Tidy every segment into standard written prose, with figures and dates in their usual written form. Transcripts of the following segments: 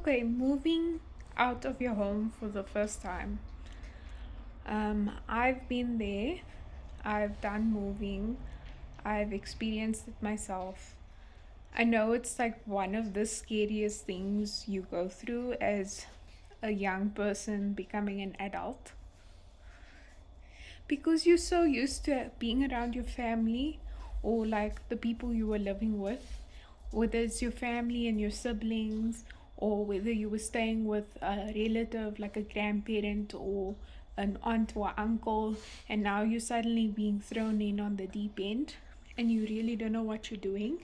Okay, moving out of your home for the first time. I've been there, I've done moving, I've experienced it myself. I know it's like one of the scariest things you go through as a young person becoming an adult because you're so used to being around your family or like the people you were living with, whether it's your family and your siblings, or whether you were staying with a relative like a grandparent or an aunt or uncle, and now you're suddenly being thrown in on the deep end and you really don't know what you're doing.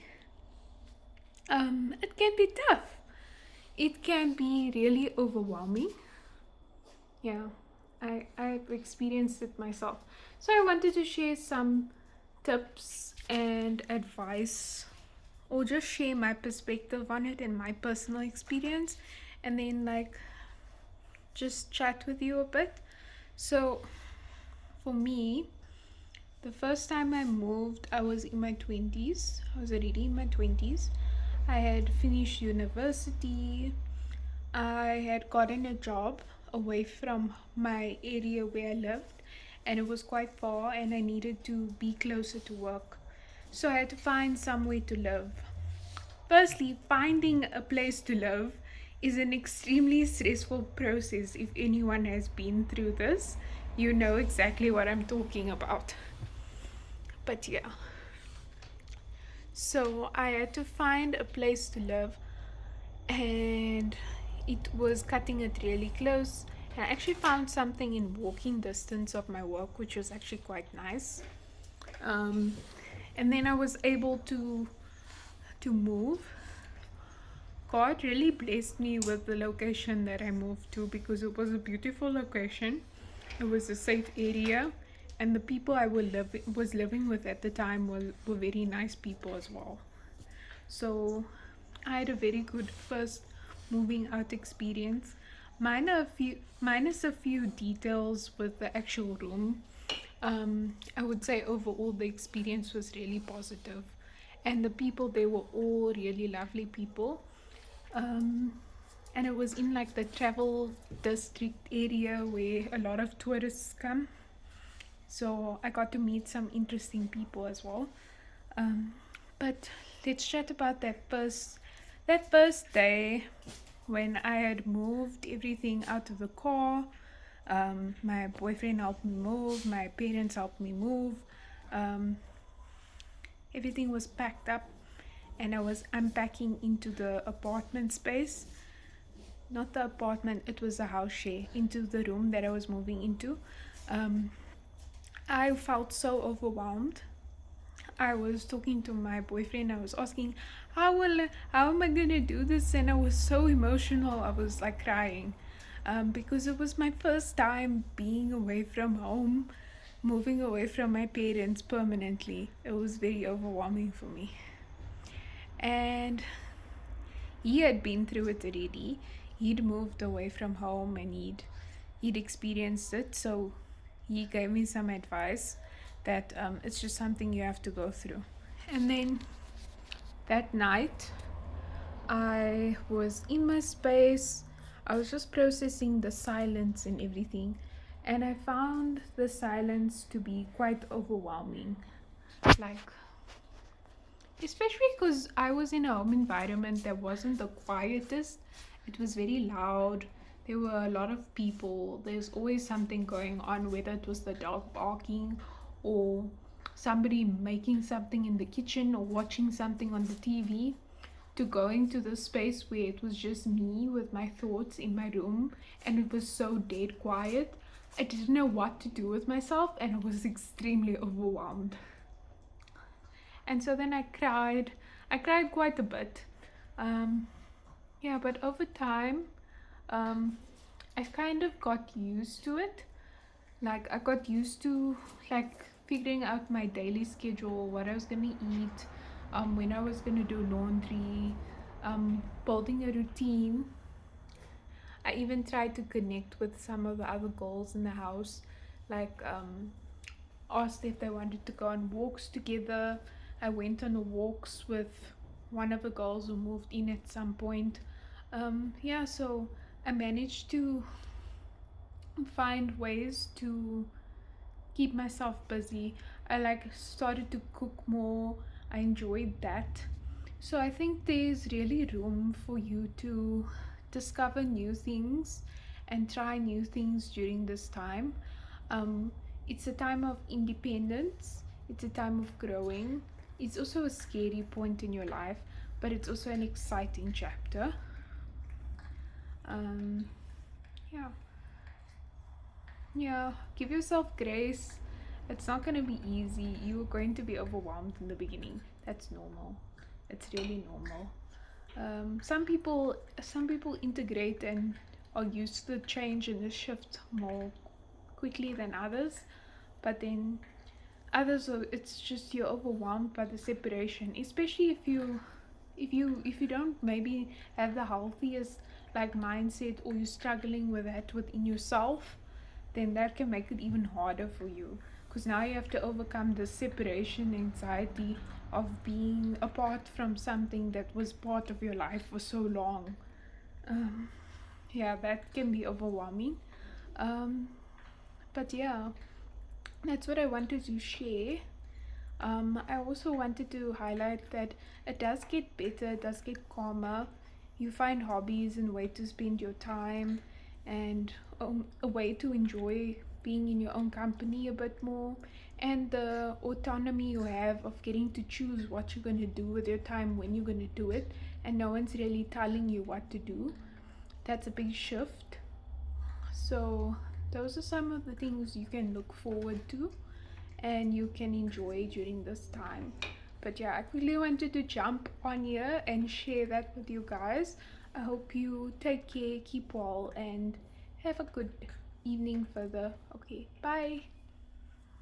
It can be tough. It can be really overwhelming. Yeah, I've experienced it myself. So I wanted to share some tips and advice, or just share my perspective on it and my personal experience, and then like just chat with you a bit. So for me, the first time I moved, I was in my 20s. I was already in my 20s. I had finished university. I had gotten a job away from my area where I lived, and it was quite far, and I needed to be closer to work. So I had to find somewhere to live. Firstly, finding a place to live is an extremely stressful process. If anyone has been through this, you know exactly what I'm talking about. But yeah, so I had to find a place to live, and it was cutting it really close. And I actually found something in walking distance of my work, which was actually quite nice. Um, and then I was able to move. God really blessed me with the location that I moved to because it was a beautiful location. It was a safe area, and the people I was living with at the time were very nice people as well. So I had a very good first moving out experience. Minus a few details with the actual room. I would say overall the experience was really positive, and the people, they were all really lovely people. Um, and it was in like the travel district area where a lot of tourists come. So I got to meet some interesting people as well. Um, but let's chat about that first day when I had moved everything out of the car. My boyfriend helped me move. My parents helped me move. Um, Everything was packed up, and I was unpacking into the apartment space. Not the apartment, it was a house share, into the room that I was moving into. Um, I felt so overwhelmed. I was talking to my boyfriend. I was asking, how am I gonna do this? And I was so emotional. I was like crying, because it was my first time being away from home, moving away from my parents permanently. It was very overwhelming for me. And he had been through it already. He'd moved away from home, and he'd experienced it. So he gave me some advice that it's just something you have to go through. And then that night, I was in my space. I was just processing the silence and everything. And I found the silence to be quite overwhelming. Like, especially because I was in a home environment that wasn't the quietest. It was very loud. There were a lot of people. There's always something going on, whether it was the dog barking or somebody making something in the kitchen or watching something on the TV, to going to the space where it was just me with my thoughts in my room and it was so dead quiet. I didn't know what to do with myself, and I was extremely overwhelmed. And so then I cried quite a bit. um, yeah, but over time, um, I kind of got used to it. Like, I got used to like figuring out my daily schedule, what I was gonna eat, when I was gonna do laundry, building a routine. I even tried to connect with some of the other girls in the house, like asked if they wanted to go on walks together. I went on walks with one of the girls who moved in at some point. Yeah, so I managed to find ways to keep myself busy. I like started to cook more. I enjoyed that. So I think there's really room for you to discover new things and try new things during this time. Um, it's a time of independence, it's a time of growing. It's also a scary point in your life, but it's also an exciting chapter. Um, yeah. Yeah, give yourself grace. It's not going to be easy. You're going to be overwhelmed in the beginning. That's normal. It's really normal. Some people integrate and are used to the change and the shift more quickly than others, but then others are, it's just you're overwhelmed by the separation, especially if you don't maybe have the healthiest like mindset, or you're struggling with that within yourself, then that can make it even harder for you, because now you have to overcome the separation anxiety of being apart from something that was part of your life for so long. um, yeah, that can be overwhelming. um, but yeah, that's what I wanted to share. I also wanted to highlight that it does get better, it does get calmer. You find hobbies and way to spend your time, and a way to enjoy being in your own company a bit more. And the autonomy you have of getting to choose what you're going to do with your time, when you're going to do it, and no one's really telling you what to do. That's a big shift. So, those are some of the things you can look forward to and you can enjoy during this time. But yeah, I quickly wanted to jump on here and share that with you guys. I hope you take care, keep well, and have a good evening further. Okay, bye.